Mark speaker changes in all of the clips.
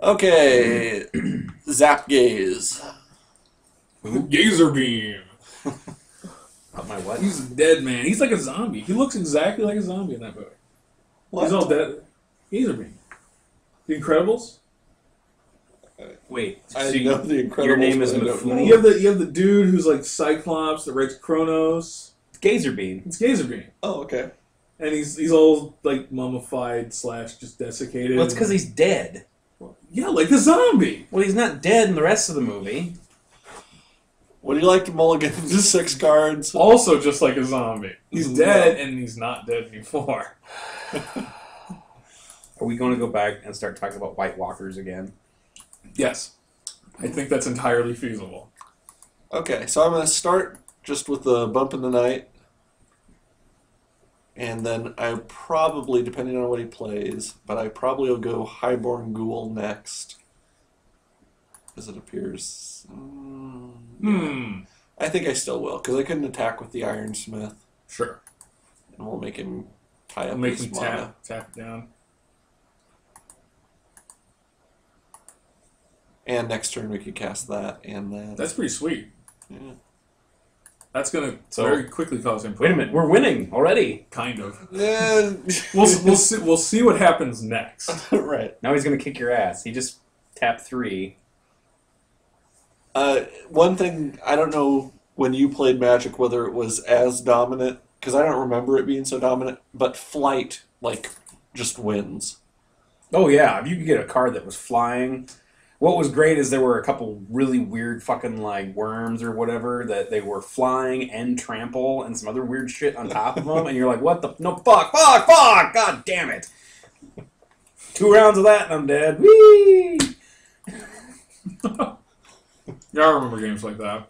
Speaker 1: Okay, Zap Gaze.
Speaker 2: Gazer beam.
Speaker 3: My what?
Speaker 2: He's a dead man. He's like a zombie. He looks exactly like a zombie in that movie.
Speaker 1: What?
Speaker 2: He's all dead. Gazer beam. The Incredibles.
Speaker 3: Wait,
Speaker 1: I
Speaker 3: so
Speaker 1: know the Incredibles.
Speaker 3: your name is
Speaker 1: but I don't
Speaker 3: Mifune?
Speaker 1: know.
Speaker 2: You have the dude who's like Cyclops that writes Chronos.
Speaker 3: Gazer beam.
Speaker 2: It's Gazer beam.
Speaker 1: Oh, okay.
Speaker 2: And he's all like mummified / just desiccated.
Speaker 3: Well, it's because he's dead.
Speaker 2: Yeah, like a zombie.
Speaker 3: Well, he's not dead in the rest of the movie.
Speaker 1: Would you like to mulligan to 6 cards?
Speaker 2: Also just like a zombie. He's dead and he's not dead anymore.
Speaker 3: Are we going to go back and start talking about White Walkers again?
Speaker 2: Yes. I think that's entirely feasible.
Speaker 1: Okay, so I'm going to start just with the Bump in the Night. And then I probably, depending on what he plays, but I probably will go Highborn Ghoul next. As it appears. I think I still will, because I couldn't attack with the Ironsmith.
Speaker 2: Sure.
Speaker 1: And we'll make him tie up
Speaker 2: Make
Speaker 1: his
Speaker 2: him
Speaker 1: mana.
Speaker 2: tap down.
Speaker 1: And next turn we could cast that and that.
Speaker 2: That's pretty sweet.
Speaker 1: Yeah.
Speaker 2: That's going to
Speaker 3: So-
Speaker 2: very quickly cause him.
Speaker 3: Wait a minute, we're winning already.
Speaker 2: Kind of.
Speaker 1: Yeah.
Speaker 2: We'll see what happens next.
Speaker 1: Right.
Speaker 3: Now he's going to kick your ass. He just tapped 3.
Speaker 1: One thing, I don't know when you played Magic whether it was as dominant, because I don't remember it being so dominant, but Flight, like, just wins.
Speaker 3: Oh, yeah. If you could get a card that was flying. What was great is there were a couple really weird fucking, like, worms or whatever that they were flying and trample and some other weird shit on top of them. And you're like, what the? No, fuck! God damn it. 2 rounds of that and I'm dead. Whee!
Speaker 2: Yeah, I remember games like that.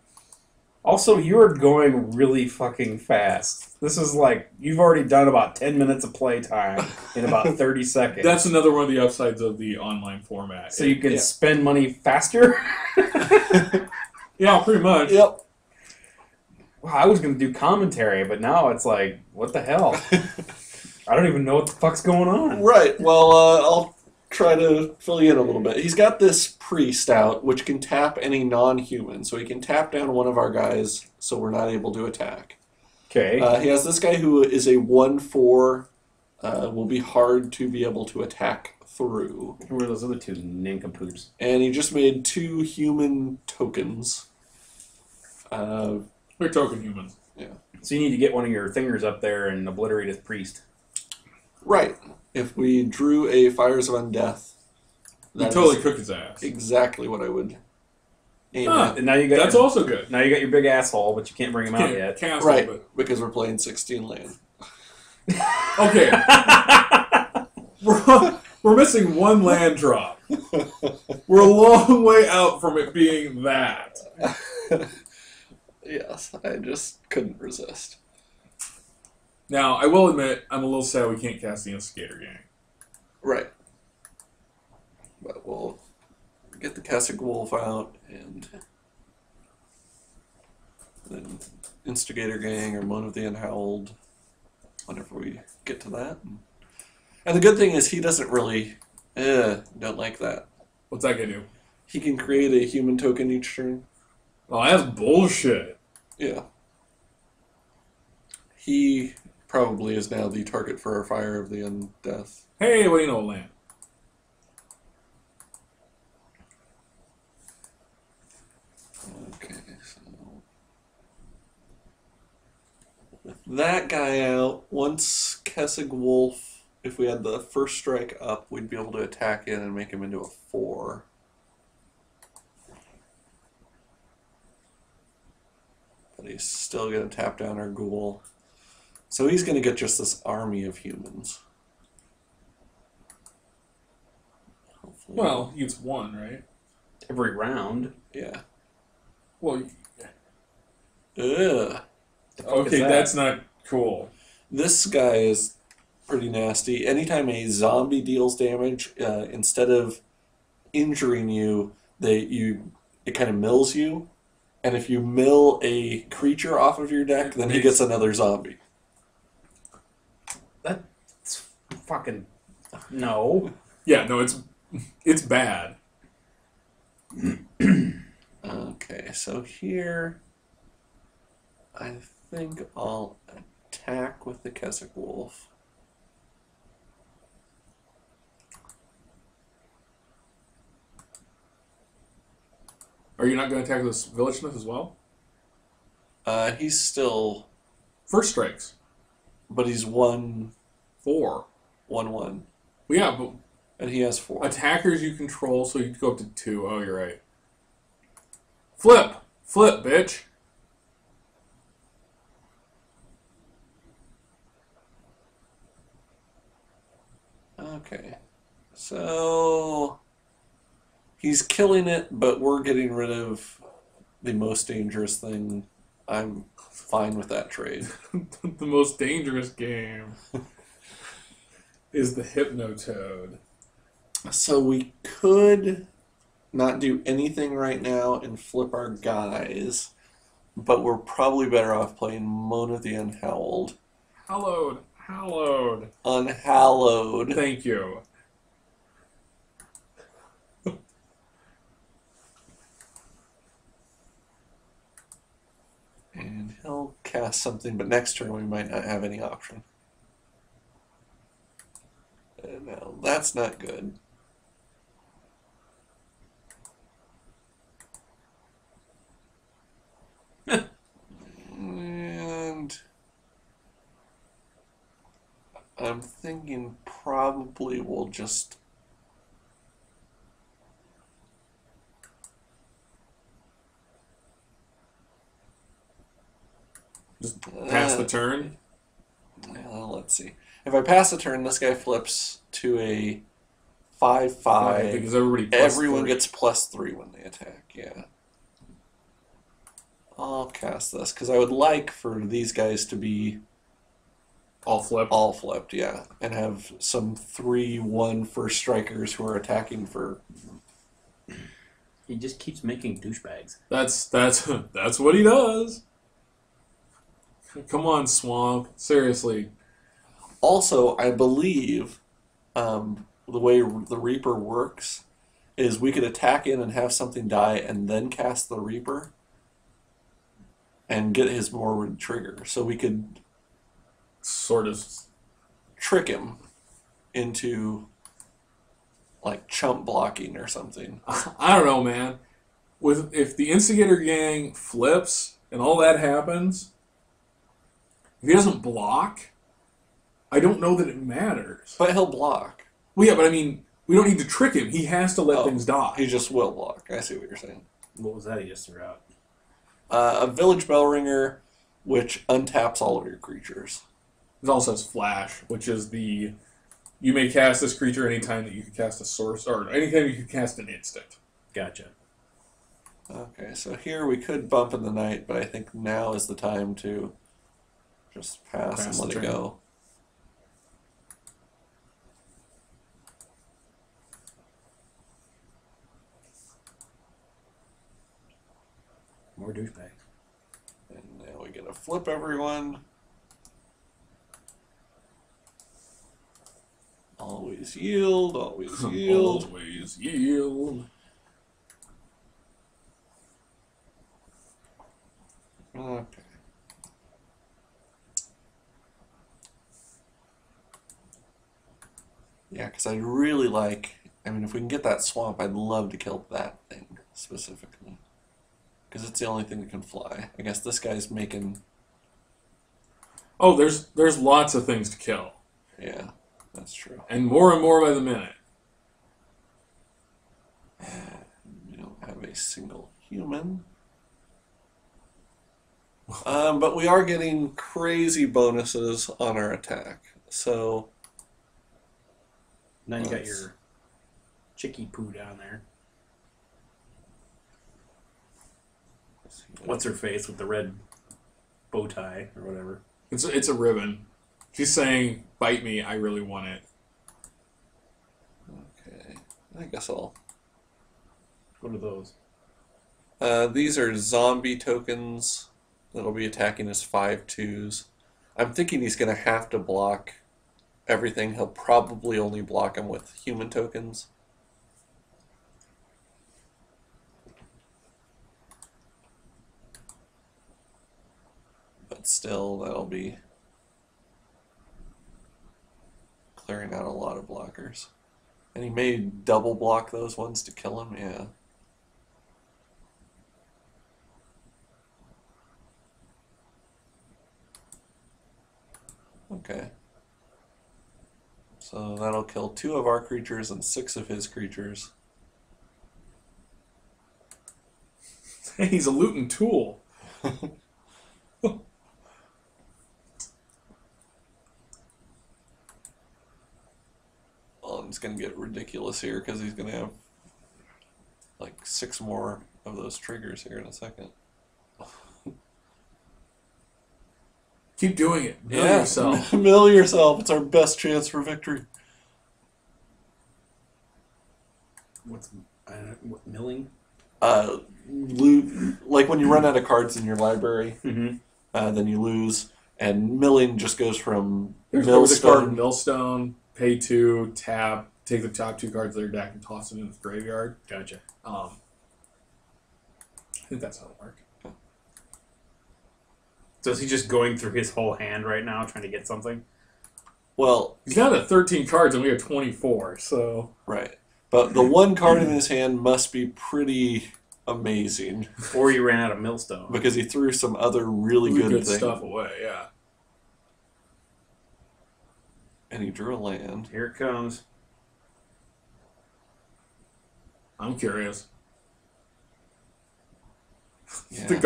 Speaker 3: Also, you're going really fucking fast. This is like, you've already done about 10 minutes of playtime in about 30 seconds.
Speaker 2: That's another one of the upsides of the online format.
Speaker 3: So you can spend money faster?
Speaker 2: Yeah, pretty much.
Speaker 1: Yep.
Speaker 3: Wow, I was going to do commentary, but now it's like, what the hell? I don't even know what the fuck's going on.
Speaker 1: Right. Well, I'll try to fill you in a little bit. He's got this Priest out, which can tap any non-human. So he can tap down one of our guys, so we're not able to attack.
Speaker 3: Okay.
Speaker 1: He has this guy who is a 1/4. Will be hard to be able to attack through.
Speaker 3: Who are those other 2 nincompoops?
Speaker 1: And he just made 2 human tokens.
Speaker 2: They're token humans.
Speaker 1: Yeah.
Speaker 3: So you need to get one of your fingers up there and obliterate his priest.
Speaker 1: Right. If we drew a Fires of Undeath,
Speaker 2: You
Speaker 1: that
Speaker 2: totally
Speaker 1: is
Speaker 2: cook his ass.
Speaker 1: exactly what I would aim
Speaker 2: Huh.
Speaker 1: at.
Speaker 3: And now you got
Speaker 2: That's
Speaker 3: your,
Speaker 2: also good.
Speaker 3: Now you got your big asshole, but you can't bring him out
Speaker 2: Can't
Speaker 3: yet.
Speaker 2: cast
Speaker 1: Right,
Speaker 2: it,
Speaker 1: because we're playing 16 land.
Speaker 2: but... Okay. We're missing 1 land drop. We're a long way out from it being that.
Speaker 1: Yes, I just couldn't resist.
Speaker 2: Now, I will admit, I'm a little sad we can't cast the Instigator Gang.
Speaker 1: Right. But we'll get the Cassock Wolf out and then Instigator Gang or Moan of the Unhowled whenever we get to that. And the good thing is he doesn't really don't like that.
Speaker 2: What's that gonna do?
Speaker 1: He can create a human token each turn.
Speaker 2: Oh, that's bullshit.
Speaker 1: Yeah. He probably is now the target for our Fire of the Undeath.
Speaker 2: Hey, what do you know, land?
Speaker 1: Okay, so with that guy out, once Kessig Wolf, if we had the first strike up, we'd be able to attack in and make him into a 4. But he's still going to tap down our ghoul. So he's going to get just this army of humans. Hopefully.
Speaker 2: Well, it's 1, right?
Speaker 3: Every round.
Speaker 1: Yeah.
Speaker 2: Well,
Speaker 1: Ugh.
Speaker 2: okay, that's not cool.
Speaker 1: This guy is pretty nasty. Anytime a zombie deals damage, instead of injuring you, it kind of mills you. And if you mill a creature off of your deck, then he gets another zombie.
Speaker 3: That's fucking... No.
Speaker 2: Yeah, no, it's bad.
Speaker 1: Okay, so here, I think I'll attack with the Keswick Wolf.
Speaker 2: Are you not going to attack this village smith as well?
Speaker 1: He's still,
Speaker 2: First strikes.
Speaker 1: but he's 1-1-1,
Speaker 2: 4. Well, yeah, but
Speaker 1: and he has 4.
Speaker 2: attackers you control, so you go up to 2. Oh, you're right. Flip! Flip, bitch!
Speaker 1: Okay, so he's killing it, but we're getting rid of the most dangerous thing. I'm fine with that trade.
Speaker 2: The most dangerous game is the Hypnotoad.
Speaker 1: So we could not do anything right now and flip our guys, but we're probably better off playing Mona the Unhowled.
Speaker 2: Hallowed. Hallowed.
Speaker 1: Unhallowed.
Speaker 2: Thank you.
Speaker 1: And he'll cast something, but next turn we might not have any option. No, that's not good. And I'm thinking probably we'll just
Speaker 2: Just pass the turn.
Speaker 1: well, let's see. If I pass the turn, this guy flips to a 5/5.
Speaker 2: Because everybody
Speaker 1: Everyone
Speaker 2: +3.
Speaker 1: gets +3 when they attack. Yeah. I'll cast this because I would like for these guys to be
Speaker 2: all flipped.
Speaker 1: all flipped, yeah, and have some 3/1 first strikers who are attacking for.
Speaker 3: He just keeps making douchebags.
Speaker 2: That's what he does. Come on, Swamp. Seriously.
Speaker 1: Also, I believe the way the Reaper works is we could attack in and have something die and then cast the Reaper and get his Morwood trigger. So we could
Speaker 2: Sort of.
Speaker 1: trick him into like chump blocking or something.
Speaker 2: I don't know, man. If the Instigator Gang flips and all that happens, if he doesn't block, I don't know that it matters.
Speaker 1: But he'll block.
Speaker 2: Well, yeah, but I mean, we don't need to trick him. He has to let
Speaker 1: Oh,
Speaker 2: things die.
Speaker 1: He just will block. I see what you're saying.
Speaker 3: What was that he just threw out?
Speaker 1: A Village Bell Ringer, which untaps all of your creatures.
Speaker 2: It also has Flash, which is you may cast this creature anytime that you can cast a source, or anytime you can cast an instant.
Speaker 3: Gotcha.
Speaker 1: Okay, so here we could bump in the night, but I think now is the time to just pass and
Speaker 2: Pass
Speaker 1: let
Speaker 2: the
Speaker 1: it
Speaker 2: turn.
Speaker 1: go.
Speaker 3: More douchebags.
Speaker 1: And now we get to flip everyone. Always yield, always yield.
Speaker 2: Always yield.
Speaker 1: Okay. Yeah, because I'd really like. I mean, if we can get that swamp, I'd love to kill that thing specifically. Because it's the only thing that can fly. I guess this guy's making.
Speaker 2: Oh, there's lots of things to kill,
Speaker 1: Yeah, that's true.
Speaker 2: and more by the minute.
Speaker 1: We don't have a single human. But we are getting crazy bonuses on our attack. So.
Speaker 3: Now you got
Speaker 1: Let's-
Speaker 3: your chicky poo down there. What's her face with the red bow tie or whatever?
Speaker 2: It's a ribbon. She's saying, "Bite me, I really want it."
Speaker 1: Okay, I guess I'll.
Speaker 3: What are those?
Speaker 1: These are zombie tokens that'll be attacking as 5/2s. I'm thinking he's going to have to block everything. He'll probably only block them with human tokens. still, that'll be clearing out a lot of blockers. And he may double block those ones to kill him, yeah. Okay. So that'll kill 2 of our creatures and 6 of his creatures.
Speaker 2: He's a looting tool.
Speaker 1: Well, it's going to get ridiculous here because he's going to have like 6 more of those triggers here in a second.
Speaker 2: Keep doing it. Mill
Speaker 1: Yeah,
Speaker 2: yourself.
Speaker 1: mill yourself. It's our best chance for victory.
Speaker 3: What's what, milling?
Speaker 1: Like when you run out of cards in your library,
Speaker 3: Mm-hmm.
Speaker 1: then you lose. And milling just goes from
Speaker 2: There's always a card,
Speaker 1: millstone.
Speaker 2: Millstone, pay 2, tap, take the top 2 cards of their deck and toss it into the graveyard.
Speaker 3: Gotcha.
Speaker 2: I think that's how it works.
Speaker 3: So is he just going through his whole hand right now, trying to get something?
Speaker 1: Well,
Speaker 2: He's down to 13 cards and we have 24, so...
Speaker 1: right. But the one card in his hand must be pretty amazing
Speaker 3: Or he ran out of millstone.
Speaker 1: because he threw some other really good things.
Speaker 2: stuff away, yeah.
Speaker 1: And he drew a land.
Speaker 3: Here it comes.
Speaker 2: I'm curious.
Speaker 1: Yeah.
Speaker 2: The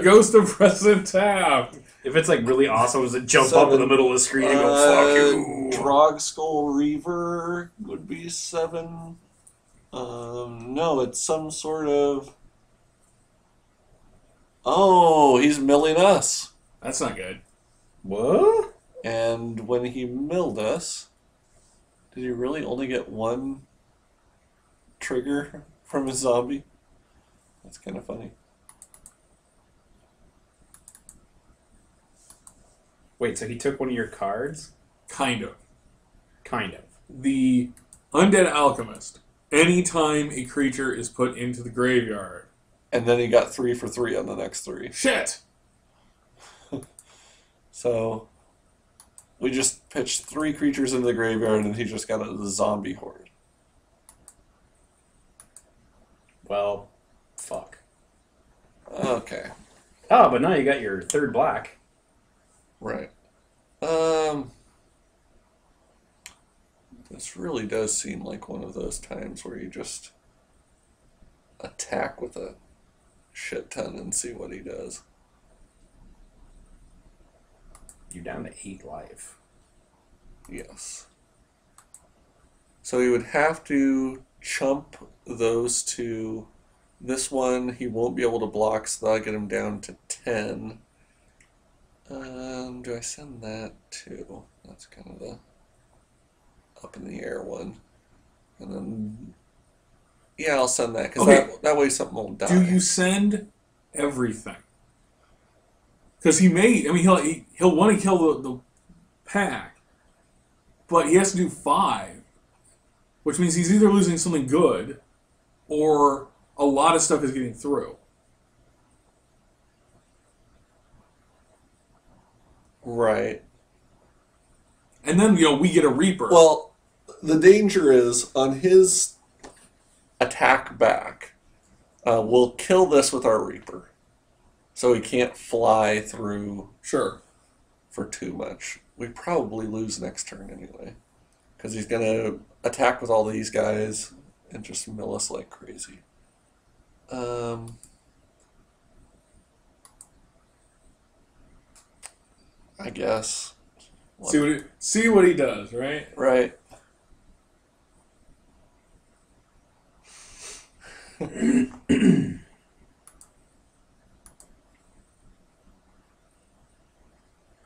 Speaker 2: ghost of President Taft.
Speaker 3: If it's like really awesome, does it jump up in the middle of the screen and go, fuck you?
Speaker 1: Drogskull Reaver would be 7. No, it's some sort of... Oh, he's milling us.
Speaker 2: That's not good.
Speaker 3: What?
Speaker 1: And when he milled us, did he really only get 1 trigger from his zombie? That's kind of funny.
Speaker 3: Wait, so he took one of your cards?
Speaker 2: Kind of.
Speaker 3: Kind of.
Speaker 2: The Undead Alchemist. Anytime a creature is put into the graveyard.
Speaker 1: And then he got 3 for 3 on the next 3.
Speaker 2: Shit!
Speaker 1: So we just pitched 3 creatures into the graveyard and he just got a zombie horde.
Speaker 3: Well, fuck.
Speaker 1: Okay.
Speaker 3: Oh, but now you got your 3rd black.
Speaker 1: Right. This really does seem like one of those times where you just attack with a shit ton and see what he does.
Speaker 3: You're down to 8 life.
Speaker 1: Yes. So he would have to chump those 2. This one he won't be able to block, so that'll get him down to 10. Do I send that too? That's kind of the up in the air one. And then, yeah, I'll send that, because
Speaker 2: Okay.
Speaker 1: that way something will die.
Speaker 2: Do you send everything? Because he may... I mean, he'll want to kill the pack, but he has to do 5, which means he's either losing something good or a lot of stuff is getting through.
Speaker 1: Right.
Speaker 2: And then, we get a Reaper.
Speaker 1: Well, the danger is on his attack back, we'll kill this with our Reaper. So he can't fly through
Speaker 2: Sure.
Speaker 1: for too much. We probably lose next turn anyway. Because he's going to attack with all these guys and just mill us like crazy. I guess.
Speaker 2: See what he does, right?
Speaker 1: Right.
Speaker 2: I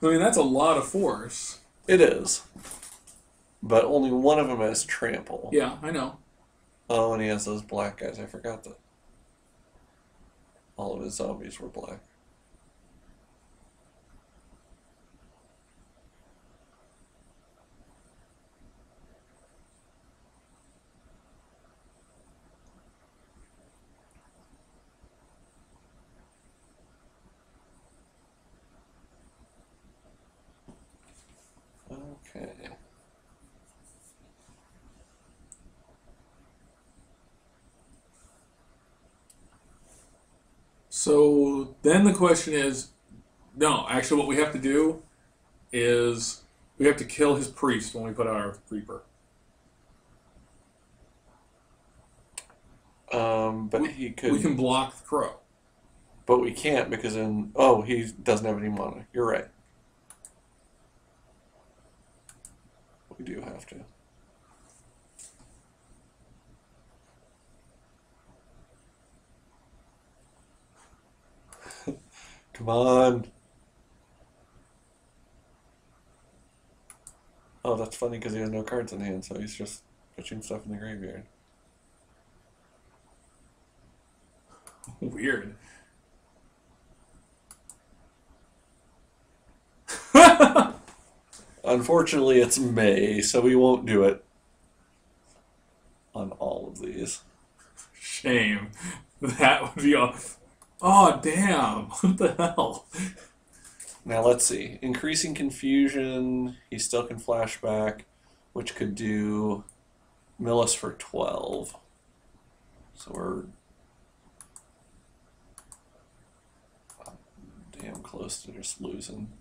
Speaker 2: mean, that's a lot of force.
Speaker 1: It is. But only one of them has trample.
Speaker 2: Yeah, I know.
Speaker 1: Oh, and he has those black guys. I forgot that all of his zombies were black.
Speaker 2: So then the question is, no, actually what we have to do is we have to kill his priest when we put out our Reaper.
Speaker 1: But he could.
Speaker 2: We can block the crow.
Speaker 1: But we can't because then. Oh, he doesn't have any mana. You're right. We do have to. Come on. Oh, that's funny because he has no cards in hand, so he's just pitching stuff in the graveyard.
Speaker 2: Weird.
Speaker 1: Unfortunately, it's May, so we won't do it on all of these.
Speaker 2: Shame. That would be all. Oh, damn. What the hell?
Speaker 1: Now, let's see. Increasing confusion, he still can flashback, which could do Millis for 12. So we're damn close to just losing.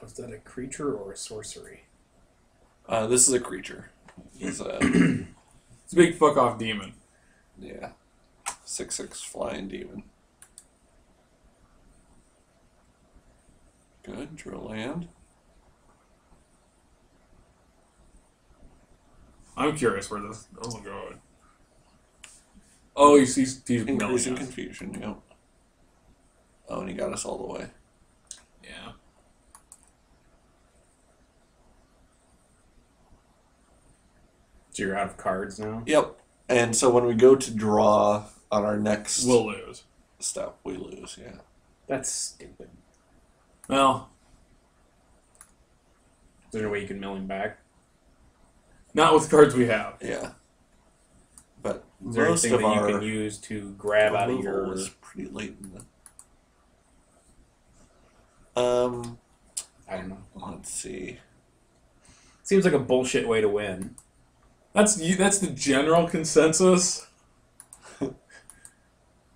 Speaker 3: Is that a creature or a sorcery?
Speaker 1: This is a creature. He's a
Speaker 2: It's a big fuck off demon.
Speaker 1: yeah, 6/6 flying demon. Good, draw land.
Speaker 2: I'm curious where this. Oh my god. Oh, he's
Speaker 1: Increasing
Speaker 2: milling us.
Speaker 1: confusion. Yep. Oh, and he got us all the way.
Speaker 2: Yeah.
Speaker 3: So you're out of cards now?
Speaker 1: Yep. And so when we go to draw on our next
Speaker 2: We'll lose.
Speaker 1: step, we lose. Yeah.
Speaker 3: That's stupid.
Speaker 2: Well,
Speaker 3: Is there a way you can mill him back?
Speaker 2: not with the cards we have.
Speaker 1: Yeah. But
Speaker 3: Is there
Speaker 1: most
Speaker 3: anything
Speaker 1: of
Speaker 3: that you
Speaker 1: our
Speaker 3: can use to grab out of
Speaker 1: removal
Speaker 3: your...
Speaker 1: was pretty late in the.
Speaker 3: I don't know.
Speaker 1: Let's see.
Speaker 3: Seems like a bullshit way to win.
Speaker 2: That's the general consensus.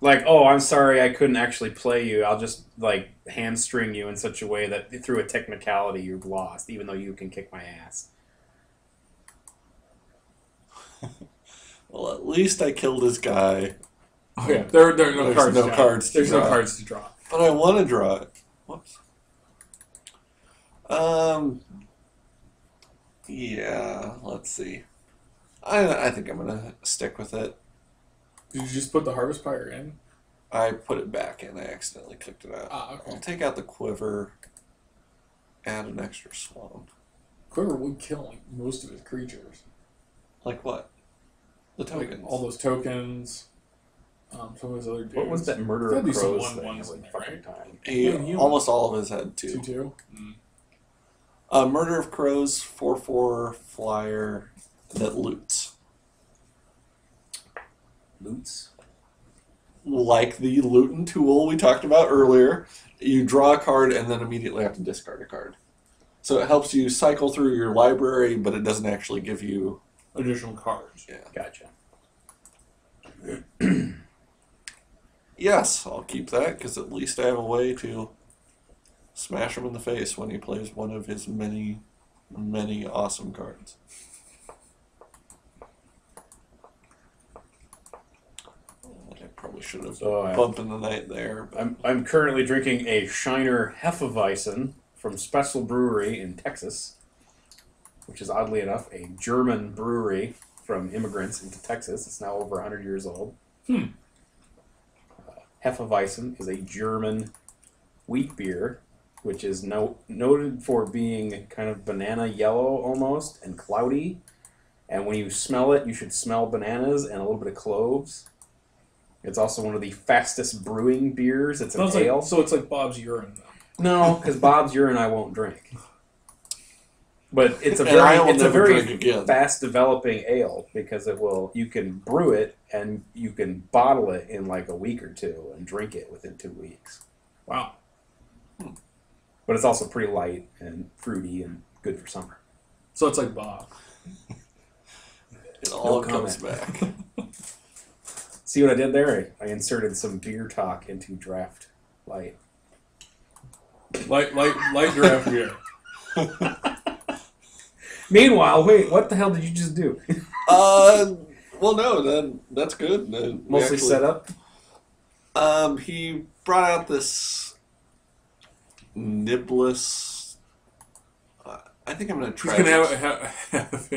Speaker 3: Like, oh, I'm sorry I couldn't actually play you. I'll just, like, hamstring you in such a way that through a technicality you've lost, even though you can kick my ass.
Speaker 1: Well, at least I killed this guy.
Speaker 2: Oh yeah, there are no
Speaker 1: There's
Speaker 2: cards.
Speaker 1: no
Speaker 2: to draw.
Speaker 1: cards to
Speaker 2: There's no
Speaker 1: draw.
Speaker 2: cards to draw.
Speaker 1: But I want to draw it. Whoops. Yeah, let's see. I think I'm gonna stick with it.
Speaker 2: Did you just put the Harvest Pyre in?
Speaker 1: I put it back in. I accidentally clicked it out.
Speaker 2: Ah, okay.
Speaker 1: I'll take out the quiver. Add an extra swamp.
Speaker 2: Quiver would kill like most of his creatures.
Speaker 1: Like what? The
Speaker 2: Like,
Speaker 1: tokens.
Speaker 2: all those tokens. Some of those other dudes.
Speaker 3: What was that murder
Speaker 2: That'd
Speaker 3: of
Speaker 2: be some
Speaker 3: crows
Speaker 2: 1/1s
Speaker 3: thing
Speaker 2: in
Speaker 3: every
Speaker 2: there,
Speaker 3: fucking
Speaker 2: right?
Speaker 3: time?
Speaker 1: He, almost all of his had two.
Speaker 2: 2/2.
Speaker 1: Murder of Crows, 4/4 flyer that loots.
Speaker 3: Loots?
Speaker 1: Like the looting tool we talked about earlier, you draw a card and then immediately have to discard a card. So it helps you cycle through your library, but it doesn't actually give you.
Speaker 2: Additional cards.
Speaker 1: Yeah.
Speaker 3: Gotcha.
Speaker 1: Yes, I'll keep that because at least I have a way to smash him in the face when he plays one of his many, many awesome cards. I probably should have bumped in the night there. But
Speaker 3: I'm currently drinking a Shiner Hefeweizen from Special Brewery in Texas, which is oddly enough a German brewery from immigrants into Texas. It's now over 100 years old. Hefeweizen is a German wheat beer, which is noted for being kind of banana yellow almost and cloudy. And when you smell it, you should smell bananas and a little bit of cloves. It's also one of the fastest brewing beers. It's an ale.
Speaker 2: So it's like Bob's urine, though.
Speaker 3: No, because Bob's urine I won't drink. But it's a
Speaker 1: And I will
Speaker 3: very
Speaker 1: never drink again.
Speaker 3: fast developing ale because you can brew it and you can bottle it in like a week or two and drink it within 2 weeks.
Speaker 2: Wow.
Speaker 3: But it's also pretty light and fruity and good for summer.
Speaker 2: So it's like Bob.
Speaker 1: It all
Speaker 3: No
Speaker 1: comes
Speaker 3: comment.
Speaker 1: back.
Speaker 3: See what I did there? I inserted some beer talk into draft light.
Speaker 2: Light draft beer.
Speaker 3: Meanwhile, wait, what the hell did you just do?
Speaker 1: Well, no, that's good. We
Speaker 3: Mostly
Speaker 1: actually-
Speaker 3: set up?
Speaker 1: He brought out this nibless. I think I'm going to
Speaker 2: He's
Speaker 1: try.
Speaker 2: going to have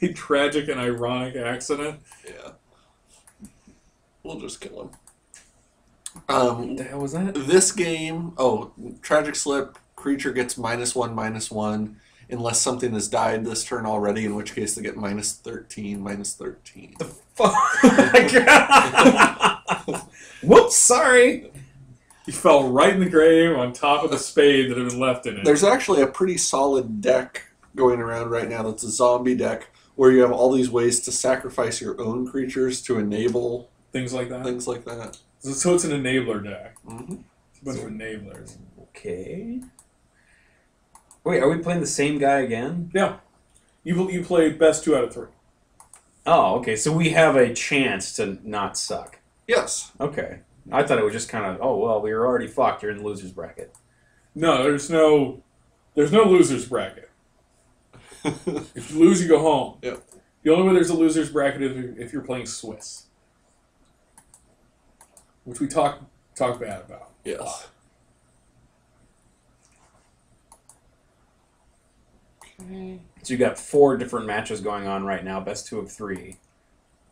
Speaker 2: a tragic and ironic accident.
Speaker 1: Yeah. We'll just kill him.
Speaker 3: What the hell was that?
Speaker 1: This game, tragic slip, creature gets -1/-1, unless something has died this turn already, in which case they get -13/-13.
Speaker 3: Fuck. Whoops, sorry.
Speaker 2: He fell right in the grave on top of the spade that had been left in it.
Speaker 1: There's actually a pretty solid deck going around right now that's a zombie deck, where you have all these ways to sacrifice your own creatures to enable
Speaker 2: Things like that.
Speaker 1: things like that.
Speaker 2: So it's an enabler deck.
Speaker 1: Mm-hmm.
Speaker 2: It's a bunch of enablers.
Speaker 3: Okay. Wait, are we playing the same guy again?
Speaker 2: Yeah. You play best 2 out of 3.
Speaker 3: Oh, okay. So we have a chance to not suck.
Speaker 1: Yes.
Speaker 3: Okay. I thought it was just kind of, oh, well, we were already fucked. You're in the loser's bracket.
Speaker 2: No, there's no losers bracket. If you lose, you go home.
Speaker 1: Yep.
Speaker 2: The only way there's a losers bracket is if you're playing Swiss, which we talk bad about.
Speaker 1: Yes. Okay.
Speaker 3: So you got 4 different matches going on right now, best 2 of 3.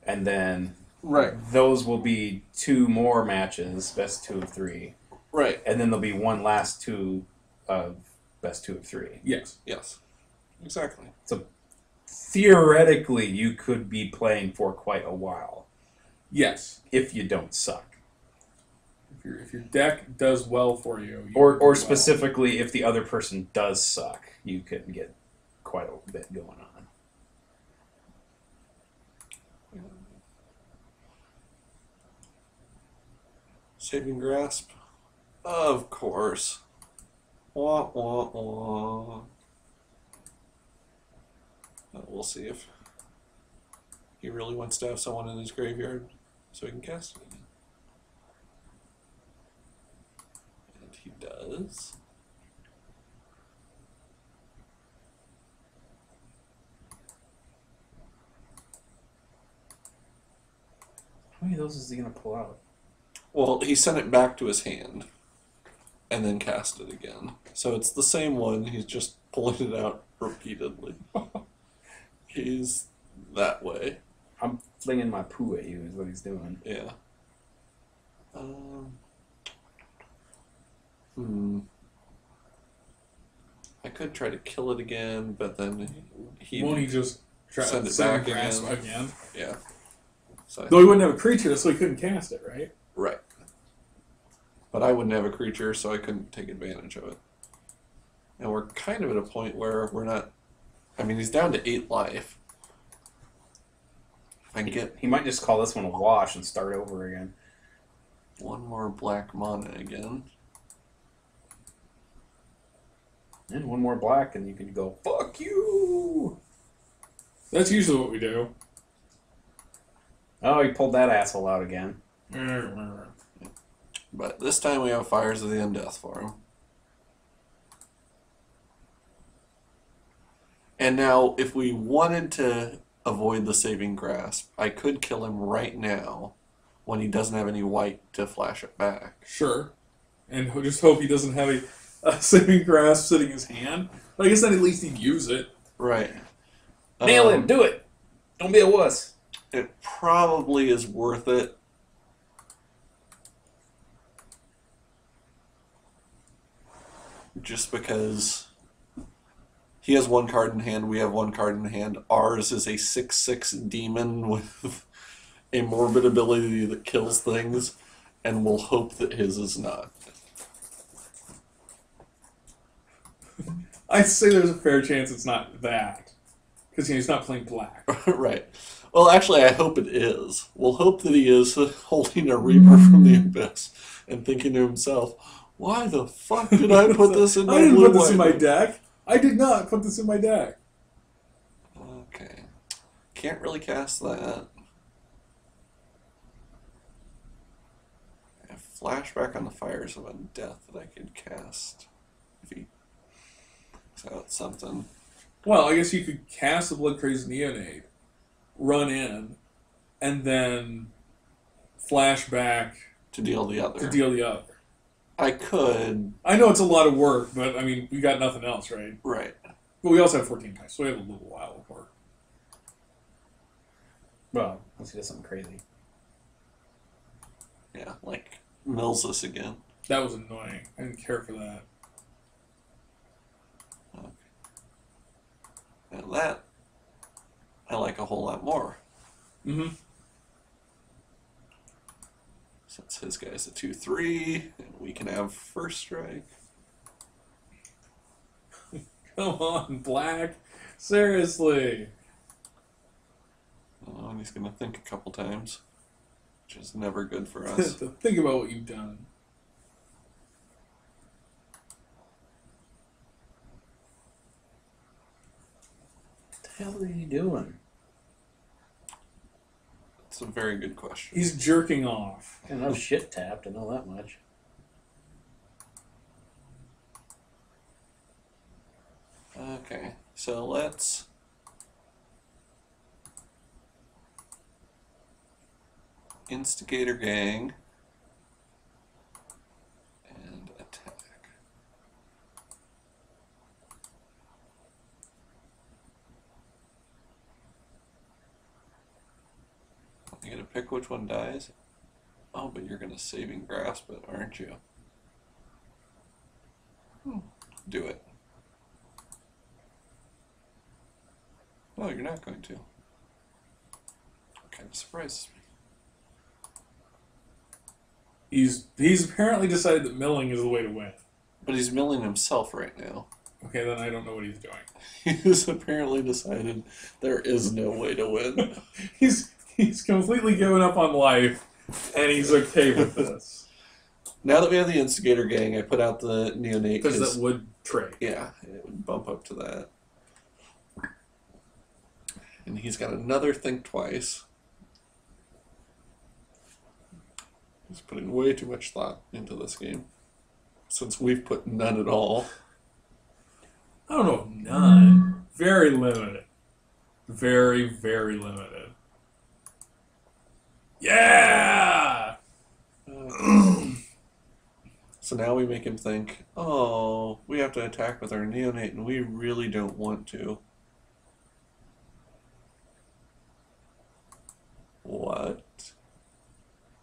Speaker 3: And then
Speaker 1: Right.
Speaker 3: those will be 2 more matches, best 2 of 3.
Speaker 1: Right.
Speaker 3: And then there'll be one last 2 of best 2 of 3.
Speaker 2: Yes.
Speaker 1: Yes. Exactly.
Speaker 3: So theoretically, you could be playing for quite a while
Speaker 2: Yes.
Speaker 3: if you don't suck.
Speaker 2: If your deck does well for you, you
Speaker 3: Or
Speaker 2: do well.
Speaker 3: specifically, if the other person does suck, you could get quite a bit going on.
Speaker 1: Saving grasp. Of course. Wah, wah, wah. We'll see if he really wants to have someone in his graveyard so he can cast it. And he does.
Speaker 3: How many of those is he going to pull out?
Speaker 1: Well, he sent it back to his hand and then cast it again. So it's the same one, he's just pulling it out repeatedly. He's that way.
Speaker 3: I'm flinging my poo at you is what he's doing.
Speaker 1: Yeah. I could try to kill it again, but then
Speaker 2: Won't he just try
Speaker 1: send
Speaker 2: to
Speaker 1: it
Speaker 2: send
Speaker 1: back
Speaker 2: grasp
Speaker 1: again.
Speaker 2: again?
Speaker 1: Yeah. So
Speaker 2: Though he wouldn't have a creature, so he couldn't cast it, right?
Speaker 1: right. But I wouldn't have a creature, so I couldn't take advantage of it. And we're kind of at a point where we're not. I mean, he's down to 8 life. If I can get
Speaker 3: He might just call this one a wash and start over again.
Speaker 1: one more black mana again.
Speaker 3: And one more black, and you can go, fuck you!
Speaker 2: That's usually what we do.
Speaker 3: Oh, he pulled that asshole out again.
Speaker 1: But this time we have Fires of the Undeath for him. And now, if we wanted to avoid the saving grasp, I could kill him right now when he doesn't have any white to flash it back.
Speaker 2: Sure. And just hope he doesn't have a saving grasp sitting in his hand. But I guess then at least he'd use it.
Speaker 1: Right.
Speaker 3: Nail him! Do it! Don't be a wuss.
Speaker 1: It probably is worth it. Just because he has 1 card in hand, we have 1 card in hand. Ours is a 6/6 demon with a morbid ability that kills things, and we'll hope that his is not.
Speaker 2: I'd say there's a fair chance it's not that. Because he's not playing black.
Speaker 1: Right. Well, actually, I hope it is. We'll hope that he is holding a Reaper from the Abyss and thinking to himself, why the fuck did I put this in my
Speaker 2: I didn't
Speaker 1: blue
Speaker 2: put this in my
Speaker 1: white?
Speaker 2: deck. I did not put this in my deck.
Speaker 1: Okay. Can't really cast that. I have Flashback on the Fires of Undeath that I could cast. If he picks out something.
Speaker 2: Well, I guess you could cast the Blood Crazed Neonate, run in, and then flashback
Speaker 1: To deal the other.
Speaker 2: to deal the other.
Speaker 1: I could.
Speaker 2: I know it's a lot of work, but I mean, we got nothing else, right?
Speaker 1: Right.
Speaker 2: But we also have 14 dice, so we have a little while of work.
Speaker 3: Well, let's do something crazy.
Speaker 1: Yeah, like mills us again.
Speaker 2: That was annoying. I didn't care for that.
Speaker 1: Okay. And that I like a whole lot more.
Speaker 2: Mm-hmm.
Speaker 1: Since his guy's a 2/3, and we can have first strike.
Speaker 2: Come on, Black. Seriously.
Speaker 1: Oh, and he's gonna think a couple times, which is never good for us.
Speaker 2: Think about what you've done.
Speaker 3: What the hell are you doing?
Speaker 1: It's a very good question.
Speaker 2: He's jerking off.
Speaker 3: I know shit tapped, I know that much.
Speaker 1: Okay, so let's Instigator Gang and attack. You gotta pick which one dies. Oh, but you're gonna Saving Grasp it, aren't you? Do it. No, you're not going to. Kind of surprises me.
Speaker 2: He's apparently decided that milling is the way to win.
Speaker 1: But he's milling himself right now.
Speaker 2: Okay, then I don't know what he's doing.
Speaker 1: He's apparently decided there is no way to win.
Speaker 2: He's completely given up on life, and he's okay with this.
Speaker 1: Now that we have the Instigator Gang, I put out the Neonate.
Speaker 2: Because that would trade.
Speaker 1: Yeah, it would bump up to that. And he's got another Think Twice. He's putting way too much thought into this game. Since we've put none at all.
Speaker 2: I don't know, none. Very limited. Very, very limited. Yeah!
Speaker 1: So now we make him think, oh, we have to attack with our Neonate and we really don't want to. What?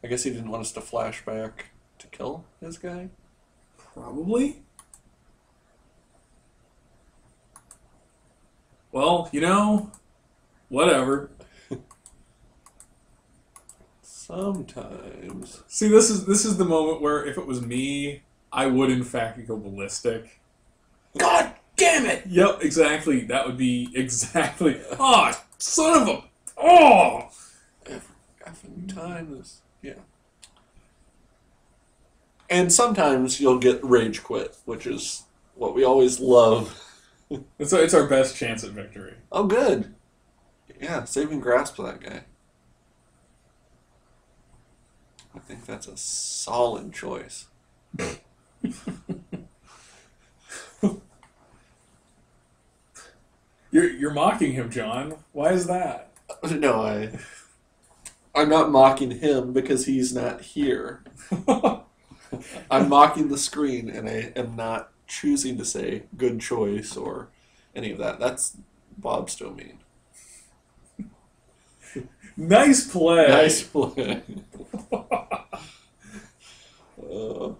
Speaker 1: I guess he didn't want us to flash back to kill his guy?
Speaker 2: Probably. Well, you know, whatever.
Speaker 1: Sometimes.
Speaker 2: See, this is the moment where if it was me, I would in fact go ballistic.
Speaker 3: God damn it!
Speaker 2: Yep, exactly. That would be exactly. Oh, son of a. Oh!
Speaker 1: Effing time is. Yeah. And sometimes you'll get rage quit, which is what we always love.
Speaker 2: It's our best chance at victory.
Speaker 1: Oh, good. Yeah, Saving Grasp of that guy. I think that's a solid choice.
Speaker 2: You're mocking him, John. Why is that?
Speaker 1: No, I'm not mocking him because he's not here. I'm mocking the screen, and I am not choosing to say good choice or any of that. That's Bob's domain.
Speaker 2: Nice play.
Speaker 1: Nice play.
Speaker 2: Oh,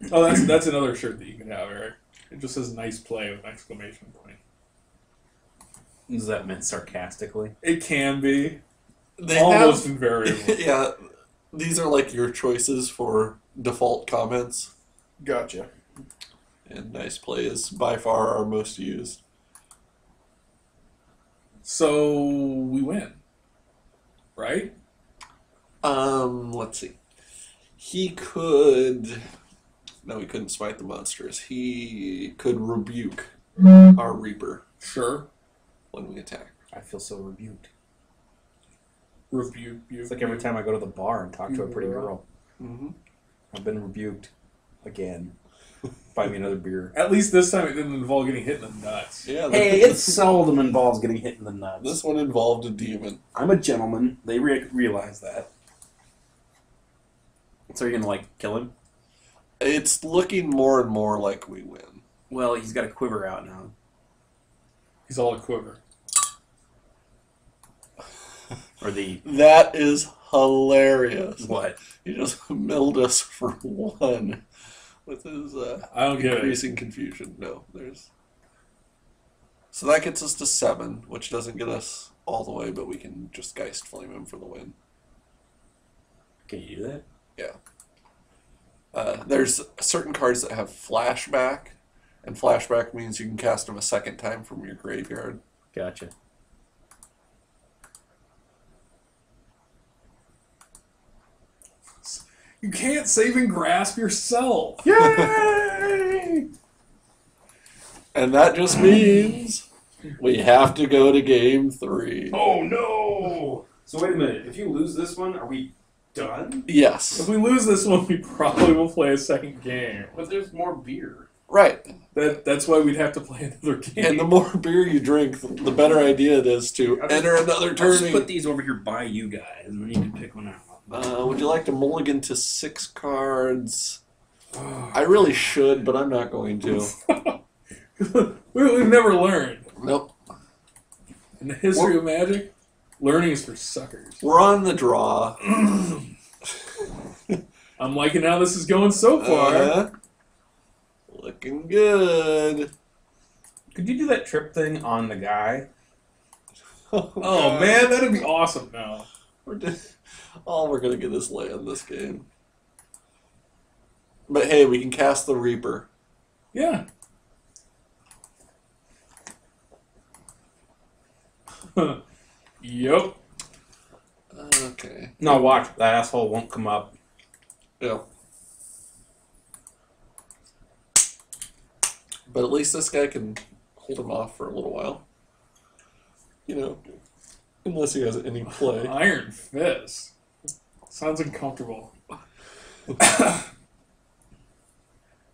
Speaker 2: that's another shirt that you can have, Eric. It just says "nice play" with an exclamation point.
Speaker 3: Is that meant sarcastically?
Speaker 2: It can be.
Speaker 1: They
Speaker 2: Almost
Speaker 1: have,
Speaker 2: invariably.
Speaker 1: Yeah, these are like your choices for default comments.
Speaker 3: Gotcha.
Speaker 1: And Nice Play is by far our most used.
Speaker 2: So we win, right?
Speaker 1: Let's see. He could. No, he couldn't smite the monsters. He could rebuke our Reaper
Speaker 2: Sure.
Speaker 1: when we attack.
Speaker 3: I feel so rebuked.
Speaker 2: Rebuke.
Speaker 3: It's like every time I go to the bar and talk to a pretty girl.
Speaker 1: Mm-hmm.
Speaker 3: I've been rebuked again. Buy me another beer.
Speaker 2: At least this time it didn't involve getting hit in the nuts.
Speaker 1: Yeah.
Speaker 3: Hey, it seldom involves getting hit in the nuts.
Speaker 1: This one involved a demon.
Speaker 3: I'm a gentleman. They realize that. So you're gonna kill him?
Speaker 1: It's looking more and more like we win.
Speaker 3: Well, he's got a quiver out now.
Speaker 2: He's all a quiver.
Speaker 3: Or the
Speaker 1: That is hilarious.
Speaker 3: what?
Speaker 1: He just milled us for one with his
Speaker 2: I don't get it.
Speaker 1: increasing confusion. No, there's. So that gets us to 7, which doesn't get us all the way, but we can just Geist Flame him for the win.
Speaker 3: Can you do that?
Speaker 1: Yeah. There's certain cards that have flashback, and flashback means you can cast them a second time from your graveyard.
Speaker 3: Gotcha.
Speaker 2: You can't save and grasp yourself.
Speaker 3: Yay!
Speaker 1: And that just means we have to go to game 3.
Speaker 3: Oh no! So wait a minute. If you lose this one, are we done?
Speaker 1: Yes.
Speaker 2: If we lose this one, we probably will play a second game.
Speaker 3: But there's more beer.
Speaker 1: Right.
Speaker 2: That's why we'd have to play another game.
Speaker 1: And the more beer you drink, the better idea it is to enter another
Speaker 3: I'll just
Speaker 1: tourney.
Speaker 3: put these over here by you guys, and then you can pick one out.
Speaker 1: Would you like to mulligan to 6 cards? I really should, but I'm not going to.
Speaker 2: We've never learned.
Speaker 1: Nope.
Speaker 2: In the history of Magic, learning is for suckers.
Speaker 1: We're on the draw.
Speaker 2: I'm liking how this is going so far.
Speaker 1: Looking good.
Speaker 3: Could you do that trip thing on the guy?
Speaker 2: Oh man, that'd be awesome now.
Speaker 1: We're going to get is land this game. But hey, we can cast the Reaper.
Speaker 2: Yeah. Yup.
Speaker 1: Okay.
Speaker 3: No, watch. That asshole won't come up.
Speaker 1: Yeah. But at least this guy can hold him off for a little while. You know, unless he has any play.
Speaker 2: Iron Fist. Sounds uncomfortable.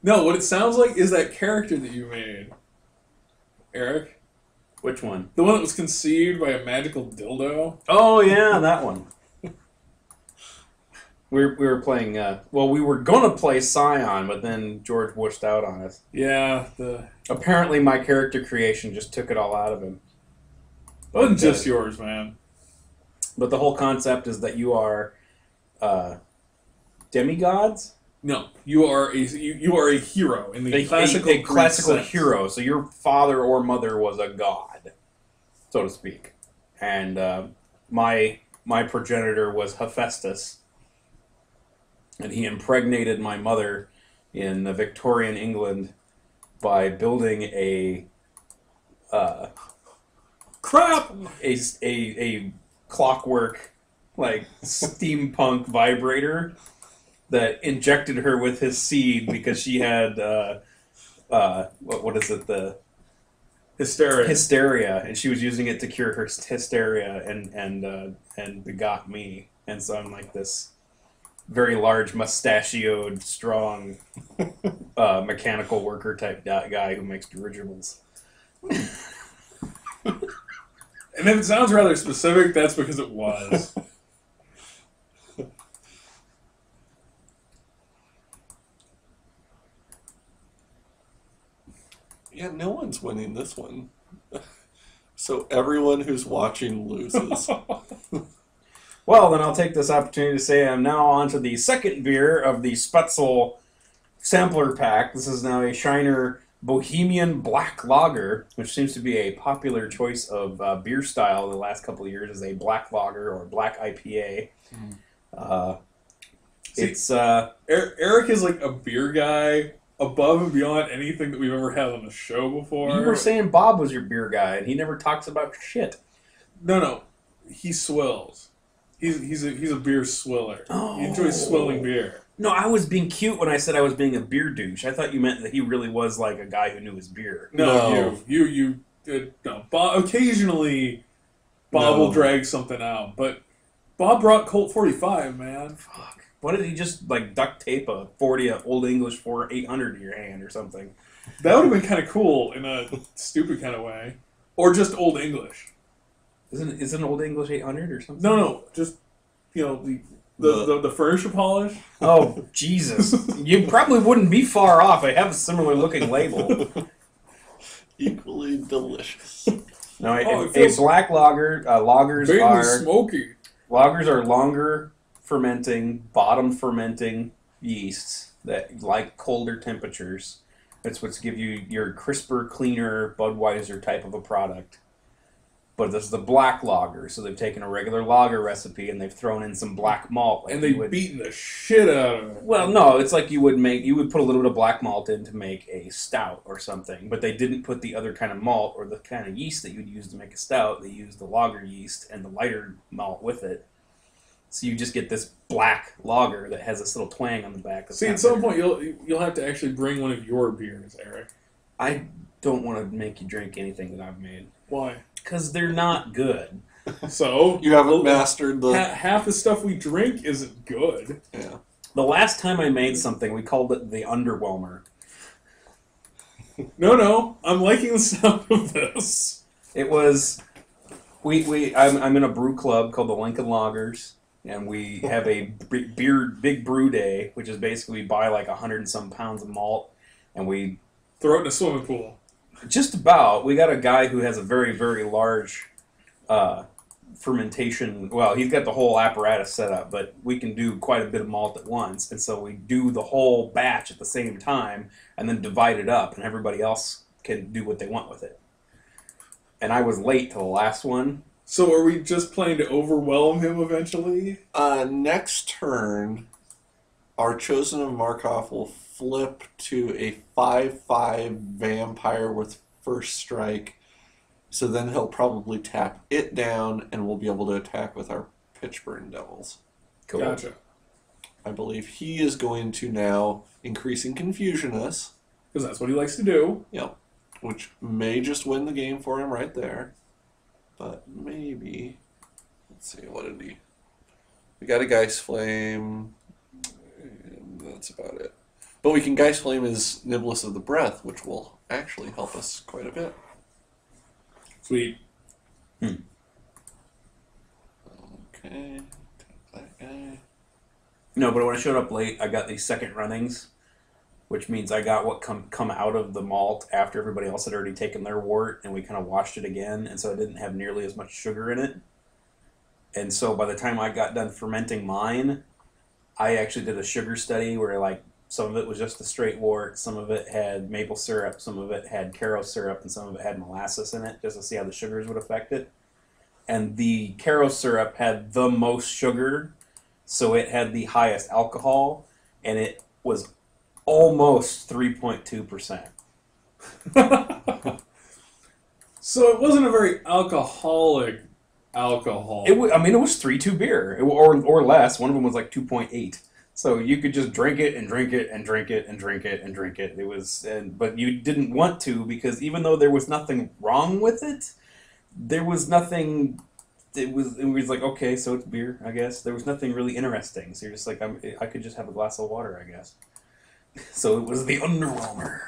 Speaker 2: No, what it sounds like is that character that you made, Eric.
Speaker 3: Which one?
Speaker 2: The one that was conceived by a magical dildo.
Speaker 3: Oh, yeah, that one. We were playing, we were going to play Scion, but then George wished out on us.
Speaker 2: Yeah,
Speaker 3: Apparently my character creation just took it all out of him.
Speaker 2: it wasn't just yours, man.
Speaker 3: But the whole concept is that you are demigods?
Speaker 2: No, you are a hero in the classical
Speaker 3: a classical
Speaker 2: Greek sense.
Speaker 3: hero. So your father or mother was a god, so to speak. And my progenitor was Hephaestus. And he impregnated my mother in Victorian England by building a clockwork, steampunk vibrator that injected her with his seed because she had what is it, the hysteria, and she was using it to cure her hysteria, and begot me. And so I'm like this very large, mustachioed, strong, mechanical worker type guy who makes dirigibles.
Speaker 2: And if it sounds rather specific, that's because it was.
Speaker 1: Yeah, no one's winning this one. So everyone who's watching loses.
Speaker 3: Well, then I'll take this opportunity to say I'm now on to the second beer of the Spetzel sampler pack. This is now a Shiner Bohemian Black Lager, which seems to be a popular choice of beer style the last couple of years as a black lager or black IPA.
Speaker 2: Eric is like a beer guy above and beyond anything that we've ever had on the show before.
Speaker 3: You were saying Bob was your beer guy, and he never talks about shit.
Speaker 2: No, he swills. He's a beer swiller.
Speaker 3: Oh.
Speaker 2: He enjoys swilling beer.
Speaker 3: No, I was being cute when I said I was being a beer douche. I thought you meant that he really was like a guy who knew his beer.
Speaker 2: No. No. Bob, occasionally, Bob will drag something out, but Bob brought Colt 45, man.
Speaker 3: Fuck. Why did he just like duct tape a Old English 800 to your hand or something?
Speaker 2: That would have been kind of cool in a stupid kind of way, or just Old English.
Speaker 3: Isn't Old English 800 or something?
Speaker 2: No, just the furniture polish.
Speaker 3: Oh Jesus! You probably wouldn't be far off. I have a similar looking label.
Speaker 1: Equally delicious.
Speaker 3: No, a black lager.
Speaker 2: Smoky.
Speaker 3: Lagers are longer fermenting, bottom fermenting yeasts that like colder temperatures. That's what's give you your crisper, cleaner Budweiser type of a product. But this is the black lager, so they've taken a regular lager recipe and they've thrown in some black malt.
Speaker 2: And they've beaten the shit out of it.
Speaker 3: Well, no, it's like you would put a little bit of black malt in to make a stout or something, but they didn't put the other kind of malt or the kind of yeast that you'd use to make a stout. They used the lager yeast and the lighter malt with it. So you just get this black lager that has this little twang on the back.
Speaker 2: See, at some point you'll have to actually bring one of your beers, Eric.
Speaker 3: I don't want to make you drink anything that I've made.
Speaker 2: Why?
Speaker 3: Because they're not good.
Speaker 2: So
Speaker 1: you haven't mastered the
Speaker 2: half the stuff we drink isn't good.
Speaker 1: Yeah.
Speaker 3: The last time I made something, we called it the Underwhelmer.
Speaker 2: No, I'm liking the sound of this.
Speaker 3: It was I'm in a brew club called the Lincoln Loggers, and we have a big brew day, which is basically we buy like 100 and some pounds of malt, and we
Speaker 2: throw it in a swimming pool.
Speaker 3: Just about. We got a guy who has a very, very large fermentation. Well, he's got the whole apparatus set up, but we can do quite a bit of malt at once. And so we do the whole batch at the same time and then divide it up, and everybody else can do what they want with it. And I was late to the last one.
Speaker 2: So are we just planning to overwhelm him eventually?
Speaker 1: Next turn, our Chosen of Markov will flip to a 5/5 vampire with first strike. So then he'll probably tap it down and we'll be able to attack with our Pitchburn Devils.
Speaker 3: Cool.
Speaker 2: Gotcha.
Speaker 1: I believe he is going to now increasing confusion us.
Speaker 2: Because that's what he likes to do.
Speaker 1: Yep. Which may just win the game for him right there. But maybe. Let's see, what did he. We got a Geist Flame. And that's about it. But we can Geist Flame his Niblis of the Breath, which will actually help us quite a bit.
Speaker 2: Sweet.
Speaker 1: Okay. Take that guy.
Speaker 3: No, but when I showed up late, I got these second runnings, which means I got what come out of the malt after everybody else had already taken their wort, and we kind of washed it again, and so it didn't have nearly as much sugar in it. And so by the time I got done fermenting mine, I actually did a sugar study where like some of it was just the straight wort, some of it had maple syrup, some of it had Caro syrup, and some of it had molasses in it, just to see how the sugars would affect it. And the Caro syrup had the most sugar, so it had the highest alcohol, and it was almost 3.2%.
Speaker 2: So it wasn't a very alcoholic alcohol.
Speaker 3: It was 3.2 beer, or less. One of them was like 2.8. So you could just drink it and drink it and drink it and drink it and drink it. But you didn't want to, because even though there was nothing wrong with it, there was nothing. It was like, okay, so it's beer, I guess. There was nothing really interesting. So you're just like, I could just have a glass of water, I guess. So it was the Underwhelmer.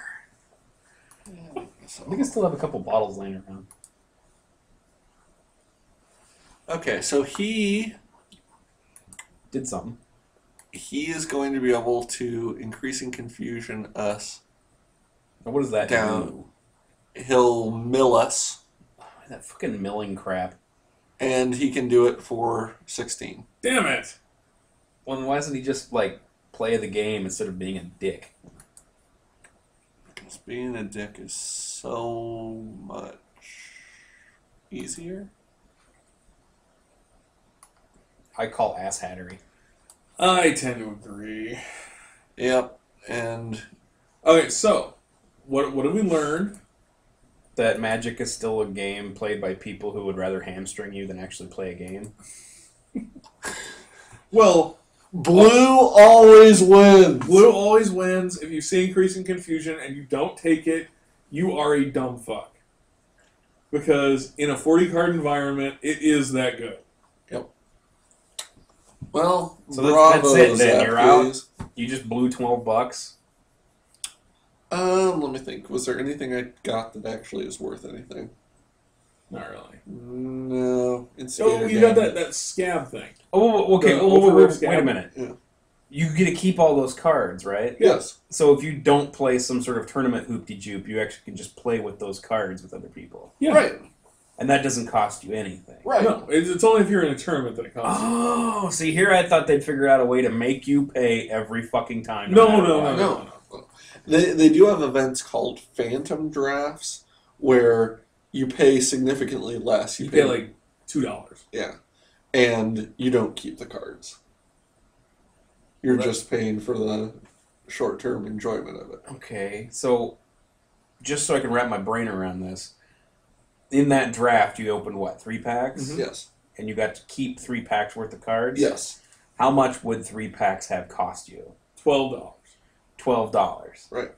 Speaker 3: I think I still have a couple bottles laying around.
Speaker 1: Okay, so he
Speaker 3: Did something.
Speaker 1: He is going to be able to increasing confusion us
Speaker 3: Now, what does that
Speaker 1: down.
Speaker 3: do?
Speaker 1: He'll mill us,
Speaker 3: That fucking milling crap.
Speaker 1: and he can do it for 16.
Speaker 2: Damn it!
Speaker 3: Well, then why doesn't he just, like, play the game instead of being a dick?
Speaker 1: Because being a dick is so much easier.
Speaker 3: I call asshattery.
Speaker 2: I tend to agree.
Speaker 1: Yep, and
Speaker 2: Okay, so what have we learned?
Speaker 3: That Magic is still a game played by people who would rather hamstring you than actually play a game.
Speaker 2: Well,
Speaker 1: Blue always wins.
Speaker 2: blue always wins. If you see increasing confusion and you don't take it, you are a dumb fuck. Because in a 40 card environment, it is that good.
Speaker 1: Yep. Well,
Speaker 3: So
Speaker 1: bravo,
Speaker 3: that's it then.
Speaker 1: Zach,
Speaker 3: You're out.
Speaker 1: please.
Speaker 3: You just blew $12.
Speaker 1: Let me think. Was there anything I got that actually is worth anything?
Speaker 2: Not really.
Speaker 1: No.
Speaker 2: Oh,
Speaker 1: Instigator
Speaker 2: you got
Speaker 1: damage.
Speaker 2: that scab thing.
Speaker 3: Oh, okay.
Speaker 2: The
Speaker 3: Oh,
Speaker 2: ultra rare
Speaker 3: wait a minute.
Speaker 1: Yeah.
Speaker 3: You get to keep all those cards, right?
Speaker 1: Yes.
Speaker 3: So if you don't play some sort of tournament hoop-de-joop, you actually can just play with those cards with other people.
Speaker 2: Yeah.
Speaker 1: Right.
Speaker 3: And that doesn't cost you anything.
Speaker 1: Right.
Speaker 2: No, it's only if you're in a tournament that it costs.
Speaker 3: Oh, see, here I thought they'd figure out a way to make you pay every fucking time.
Speaker 2: No,
Speaker 3: matter
Speaker 2: no,
Speaker 3: what.
Speaker 2: no.
Speaker 1: No. They do have events called phantom drafts where you pay significantly less.
Speaker 2: You pay like $2.
Speaker 1: Yeah. And you don't keep the cards. You're
Speaker 2: Well,
Speaker 1: just paying for the short-term enjoyment of it.
Speaker 3: Okay, so just so I can wrap my brain around this, in that draft you opened what, 3 packs?
Speaker 1: Yes.
Speaker 3: And you got to keep 3 packs worth of cards?
Speaker 1: Yes.
Speaker 3: How much would 3 packs have cost you?
Speaker 2: $12.
Speaker 3: $12.
Speaker 1: Right.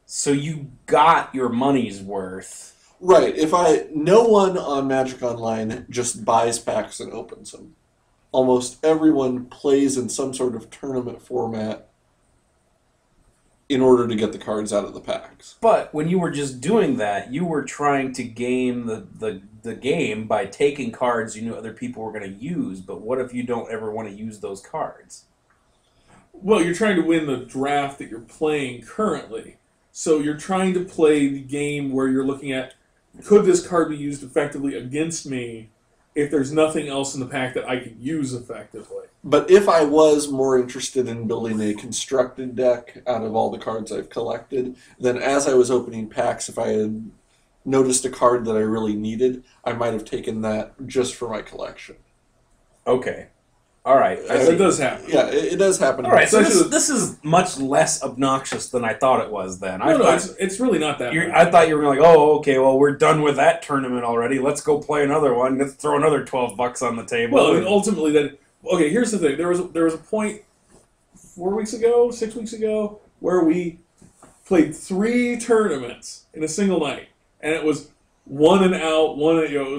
Speaker 3: So you got your money's worth.
Speaker 1: Right. No one on Magic Online just buys packs and opens them. Almost everyone plays in some sort of tournament format in order to get the cards out of the packs.
Speaker 3: But when you were just doing that, you were trying to game the game by taking cards you knew other people were going to use. But what if you don't ever want to use those cards?
Speaker 2: Well, you're trying to win the draft that you're playing currently. So you're trying to play the game where you're looking at, could this card be used effectively against me if there's nothing else in the pack that I could use effectively?
Speaker 1: But if I was more interested in building a constructed deck out of all the cards I've collected, then as I was opening packs, if I had noticed a card that I really needed, I might have taken that just for my collection.
Speaker 3: Okay. All right.
Speaker 2: It does happen.
Speaker 1: Yeah, it does happen.
Speaker 3: All right, so
Speaker 2: Especially
Speaker 3: this is much less obnoxious than I thought it was then.
Speaker 2: No, it's really not that bad.
Speaker 3: I thought you were like, oh, okay, well, we're done with that tournament already. Let's go play another one. Let's throw another $12 on the table.
Speaker 2: Well, I mean, ultimately, okay, here's the thing. There was a point 4 weeks ago, 6 weeks ago, where we played 3 tournaments in a single night, and it was one and out,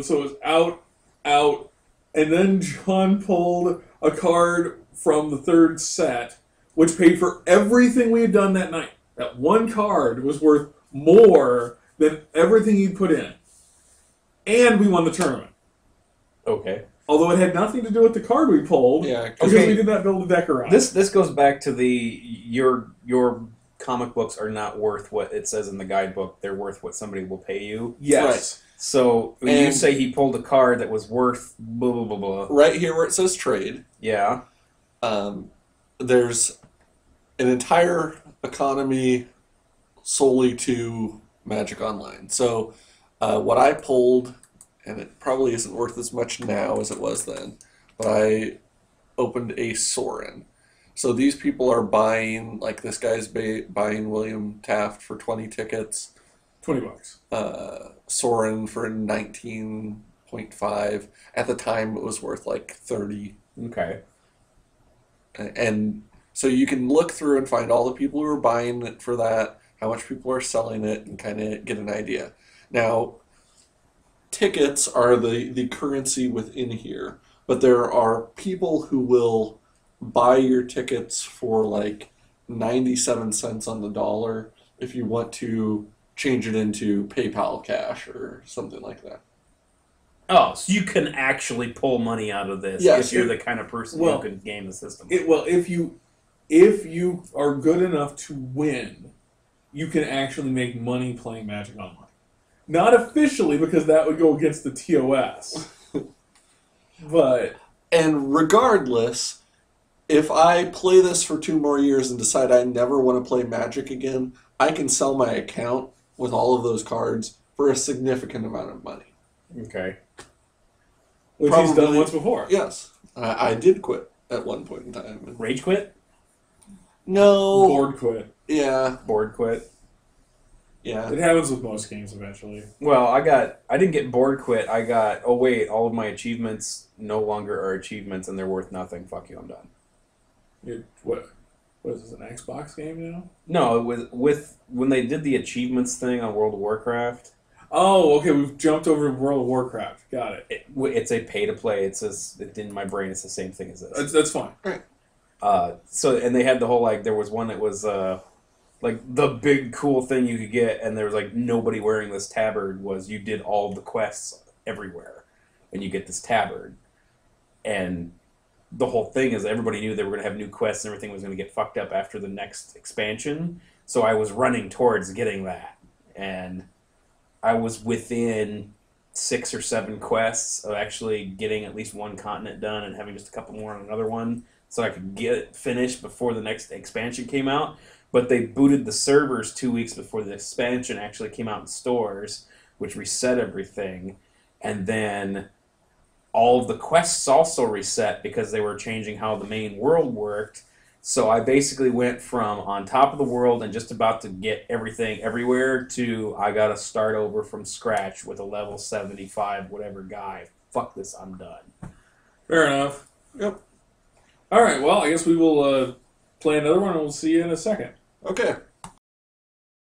Speaker 2: so it was out, and then John pulled a card from the 3rd set, which paid for everything we had done that night. That one card was worth more than everything he'd put in, and we won the tournament.
Speaker 3: Okay.
Speaker 2: Although it had nothing to do with the card we pulled,
Speaker 1: Yeah,
Speaker 2: because
Speaker 3: okay.
Speaker 2: we did not build a deck around.
Speaker 3: This goes back to your comic books are not worth what it says in the guidebook. They're worth what somebody will pay you.
Speaker 2: Yes.
Speaker 3: So when you
Speaker 1: And-
Speaker 3: say he pulled a card that was worth blah, blah, blah, blah.
Speaker 1: Right here where it says trade,
Speaker 3: Yeah.
Speaker 1: there's an entire economy solely to Magic Online. So what I pulled, and it probably isn't worth as much now as it was then, but I opened a Sorin. So these people are buying, like this guy's buying William Taft for 20 tickets,
Speaker 2: $20.
Speaker 1: Sorin for 19.5. At the time, it was worth like 30.
Speaker 3: Okay.
Speaker 1: And so you can look through and find all the people who are buying it for that, how much people are selling it, and kind of get an idea. Now, tickets are the currency within here, but there are people who will buy your tickets for like 97 cents on the dollar if you want to change it into PayPal cash or something like that.
Speaker 3: Oh, so you can actually pull money out of this
Speaker 1: Yes,
Speaker 3: if you're the kind of person
Speaker 2: well,
Speaker 3: who can game the system.
Speaker 2: If you are good enough to win, you can actually make money playing Magic Online. Not officially, because that would go against the TOS. But
Speaker 1: And regardless, if I play this for 2 more years and decide I never want to play Magic again, I can sell my account with all of those cards for a significant amount of money.
Speaker 3: Okay.
Speaker 2: which he's done
Speaker 1: Probably-
Speaker 2: once before.
Speaker 1: Yes, I did quit at one point in time.
Speaker 3: Rage quit?
Speaker 1: No.
Speaker 2: Board quit.
Speaker 1: Yeah.
Speaker 3: Board quit.
Speaker 1: Yeah.
Speaker 2: It happens with most games eventually.
Speaker 3: Well, I didn't get board quit. I got, oh wait, all of my achievements no longer are achievements and they're worth nothing. Fuck you, I'm done.
Speaker 2: What is this, an Xbox game now?
Speaker 3: No, it was with when they did the achievements thing on World of Warcraft.
Speaker 2: Oh, okay. We've jumped over to World of Warcraft. Got it.
Speaker 3: It's a pay to play. It's in my brain. It's the same thing as this.
Speaker 2: That's fine.
Speaker 3: So and they had the whole like there was one that was like the big cool thing you could get, and there was like nobody wearing this tabard was you did all the quests everywhere, and you get this tabard, and the whole thing is everybody knew they were going to have new quests and everything was going to get fucked up after the next expansion. So I was running towards getting that, and I was within 6 or 7 quests of actually getting at least one continent done and having just a couple more on another one so I could get it finished before the next expansion came out. But they booted the servers 2 weeks before the expansion actually came out in stores, which reset everything. And then all of the quests also reset because they were changing how the main world worked. So I basically went from on top of the world and just about to get everything everywhere to I gotta start over from scratch with a level 75 whatever guy. Fuck this, I'm done.
Speaker 2: Fair enough.
Speaker 1: Yep.
Speaker 2: All right. Well, I guess we will play another one, and we'll see you in a second.
Speaker 1: Okay.